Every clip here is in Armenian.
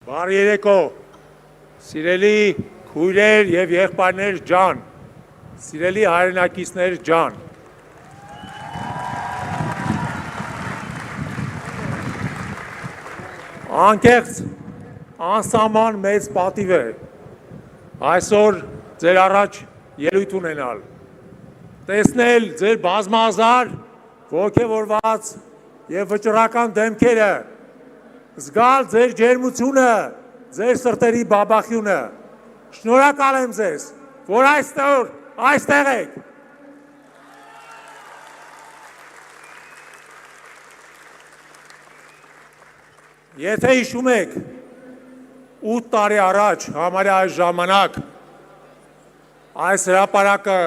Բարի երեկո, սիրելի քույրեր և եղբայրներ ջան, սիրելի հայրենակիցներ ջան։ Անկեղծ անսահման մեծ պատիվ է այսօր ձեր առաջ ելույթ ունենալ, տեսնել ձեր բազմահազար ոգևորված և վճռական դեմքերը, զգալ ձեր ջերմությունը, ձեր սրտերի բաբախյունը, շնորհակալ եմ ձեզ, որ այստեղ եք։ Եթե հիշում եք, 8 տարի առաջ համարյա այս ժամանակ այս հրապարակը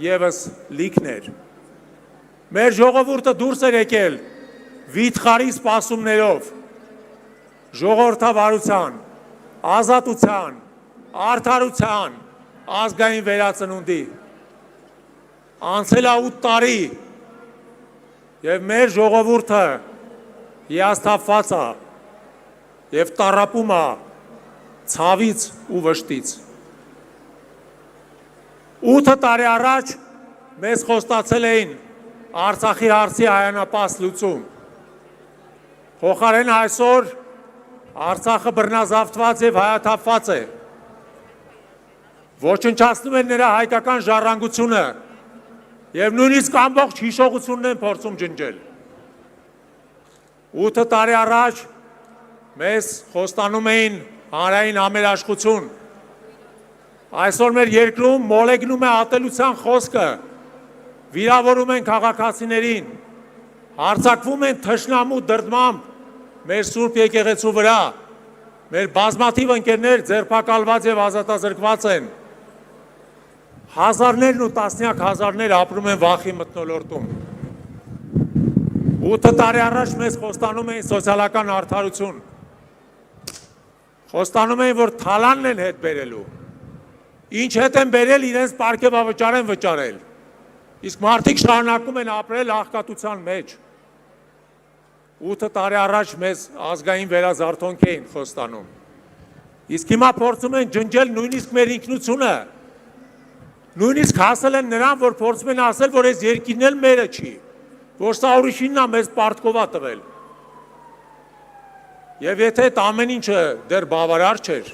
ևս լիքն էր։ Մեր ժողովուրդը դուրս էր եկել վիթխարի սպասումներով, ժողովրդավարության, ազատության, արդարության, ազգային վերածնունդի։ Անցել է 8 տարի և մեր ժողովուրդը հիասթափված է և տառապում է ցավից ու վշտից։ 8 տարի առաջ մեզ խոստացել էին Արցախի հարցի հայանապաստ լուծում։ Փոխարեն այսօր Արցախը բռնազավթված և հայաթափված է։ Ոչնչացնում են նրա հայկական ժառանգությունը և նույնիսկ ամբողջ հիշողությունն են փորձում ջնջել։ 8 տարի առաջ մեզ խոստանում էին հանրային համերաշխություն։ Այսօր մեր երկրում մոլեգնում է ատելության խոսքը, վիրավորում են քաղաքացիներին, հարձակվում են թշնամու դրդմամբ մեր Սուրբ եկեղեցու վրա, մեր բազմաթիվ ընկերներ ձերբակալված և ազատազրկված են, հազարներն ու տասնյակ հազարներ ապրում են վախի մթնոլորտում։ 8 տարի առաջ մեզ խոստանում էին սոցիալական արդարություն, խոստանում էին, որ թալանն են հետ բերելու, ինչ հետ են բերել, իրենց պարգևավճար են վճարել, իսկ մարդիկ շարունակում են ապրել աղքատության մեջ։ 8 տարի առաջ մեզ ազգային վերազարթոնք էին խոստանում, իսկ հիմա փորձում են ջնջել նույնիսկ մեր ինքնությունը, նույնիսկ հասել են նրան, որ փորձում են ասել, որ այս երկիրն էլ մերը չի, որ սա ուրիշինն է մեզ պարտքով է տվել։ Եվ եթե այդ ամեն ինչը դեռ բավարար չէր,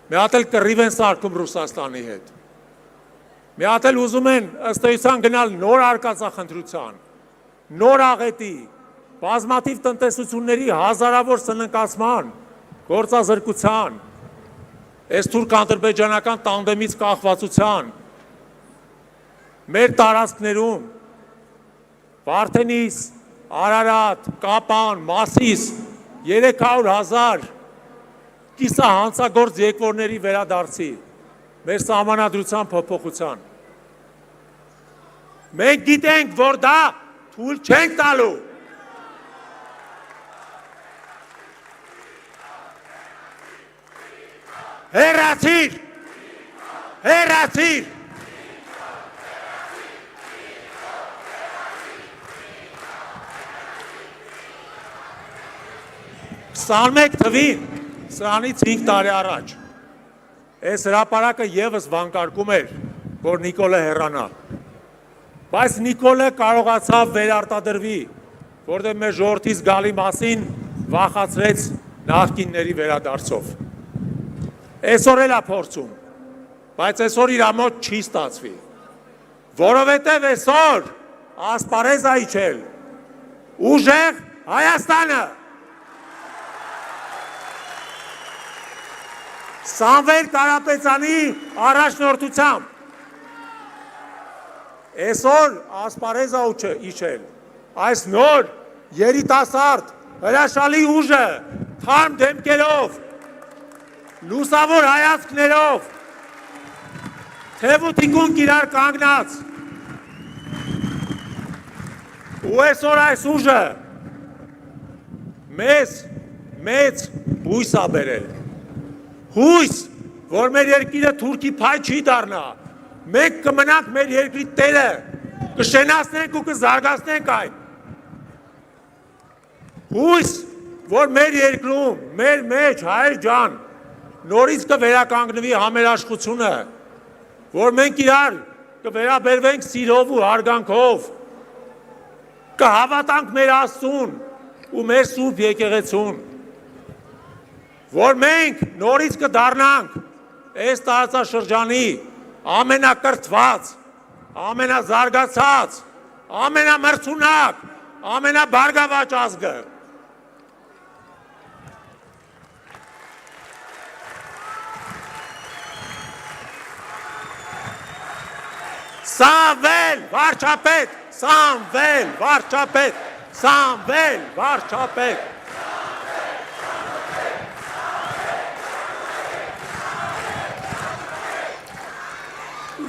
մի հատ էլ կռիվ են սարքում Ռուսաստանի հետ, մի հատ էլ ուզում են ըստ էության գնալ նոր արկածախնդրության, նոր աղետի, բազմաթիվ տնտեսությունների հազարավոր սննկացման, գործազրկության, այս թուրք-ադրբեջանական տանդեմից կախվածության, մեր տարածքներում, Վարդենիս, Արարատ, Կապան, Մասիս, 300,000 կիսահանցագործ եկվորների վերադարձի, մեր սահմանադրության փոփոխության։ Մենք գիտենք, որ դա թույլ չենք տալու։ Հեռացիր, հեռացիր։ 21 թվին, սրանից 5 տարի առաջ, այս հրապարակը ևս վանկարկում էր, որ Նիկոլը հեռանա, բայց Նիկոլը կարողացավ վերարտադրվի, որտեղ մեր ժողովրդի զգալի մասին վախացրեց նախկինների վերադարձով։ Այսօր էլ է փորձում, բայց այսօր իր մոտ չի ստացվի, որովհետև այսօր ասպարեզ է իջել ուժեղ Հայաստանը։ Սամվել Կարապետյանի առաջնորդությամբ այսօր ասպարեզ է իջել այս նոր երիտասարդ հրաշալի ուժը թարմ դեմքերով, լուսավոր հայացքներով, թև ու թիկունք իրար կանգնած, ու այսօր այս ուժը մեծ հույս է բերել, հույս, որ մեր երկիրը թուրքի փայ չի դառնա, մենք կմնանք մեր երկրի տերը, կշենացնենք ու կզարգացնենք այն, հույս, որ մեր երկրում, մեր մեջ, հայր ջան, նորից կվերականգնվի համերաշխությունը, որ մենք իրար կվերաբերվենք սիրով ու հարգանքով, կհավատանք մեր Աստծուն ու մեր Սուրբ եկեղեցուն, որ մենք նորից կդառնանք այս տարածաշրջանի ամենակրթված, ամենազարգացած, ամենամրցունակ, ամենաբարգավաճ ազգը։ Սամվել վարչապետ, Սամվել վարչապետ, Սամվել վարչապետ։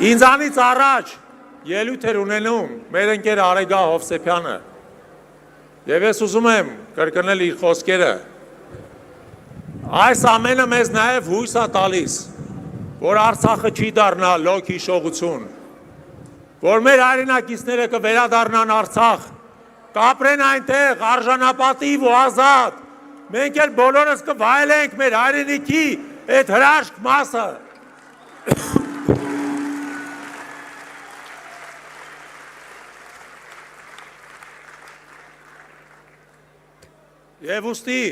Ինձանից առաջ ելույթ էր ունենում մեր ընկեր Արեգա Հովսեփյանը եւ ես ուզում եմ կրկնել իր խոսքերը։ Այս ամենը մեզ նաեւ հույս է տալիս, որ Արցախը չի դառնա լոկ հիշողություն, որ մեր հայրենակիցները կվերադառնան Արցախ, կապրեն այնտեղ արժանապատիվ ու ազատ, մենք էլ բոլորս կվայելենք մեր հայրենիքի այդ հրաշք մասը։ Եվ ուստի,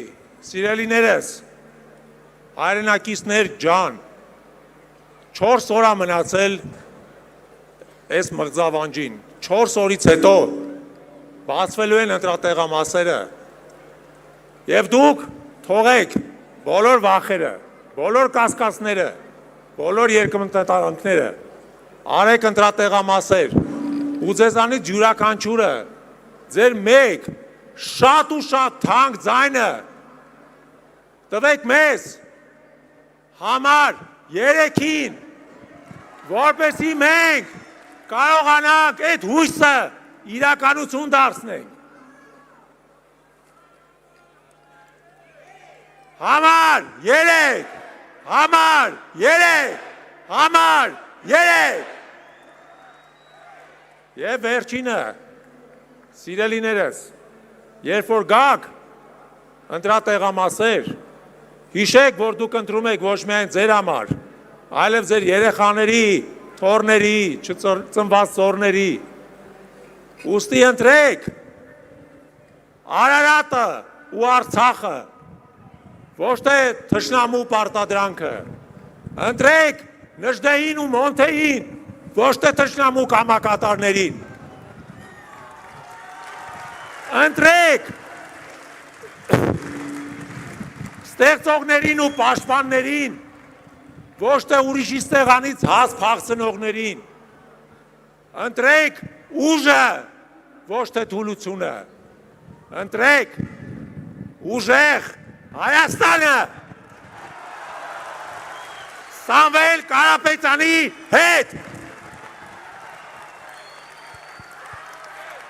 սիրելիներս, հայրենակիցներ ջան, 4 օր է մնացել այս մղձավանջին, 4 օրից հետո բացվելու են ընտրատեղամասերը և դուք թողեք բոլոր վախերը, բոլոր կասկածները, բոլոր երկմտատարանքները, արեք ընտրատեղամասեր ու ձեզանից յուրաքանչյուրը ձեր մեկ շատ ու շատ թանկ ձայնը տվեք մեզ համար երեքին, որպեսզի մենք կարողանանք այդ հույսը իրականություն դարձնենք։ Համար երեք, համար երեք, համար երեք։ Եվ վերջինը, սիրելիներս, երբ որ գաք ընտրատեղամասեր, հիշեք, որ դուք ընտրում եք ոչ միայն ձեր համար, այլև ձեր երեխաների, թոռների, չծնված ծոռների, ուստի ընտրեք Արարատը ու Արցախը, ոչ թե թշնամու պարտադրանքը, ընտրեք Նժդեհին ու Մոնթեին, ոչ թե թշնամու կամակատարներին, ընտրեք ստեղծողներին ու պաշտպաններին, ոչ թե ուրիշի ստեղանից հաս փախցնողներին, ընտրեք ուժը, ոչ թե թուլությունը, ընտրեք ուժեղ Հայաստանը, Սամվել Կարապետյանի հետ,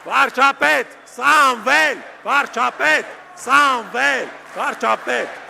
վարչապետ, Սամվել վարչապետ, Սամվել վարչապետ։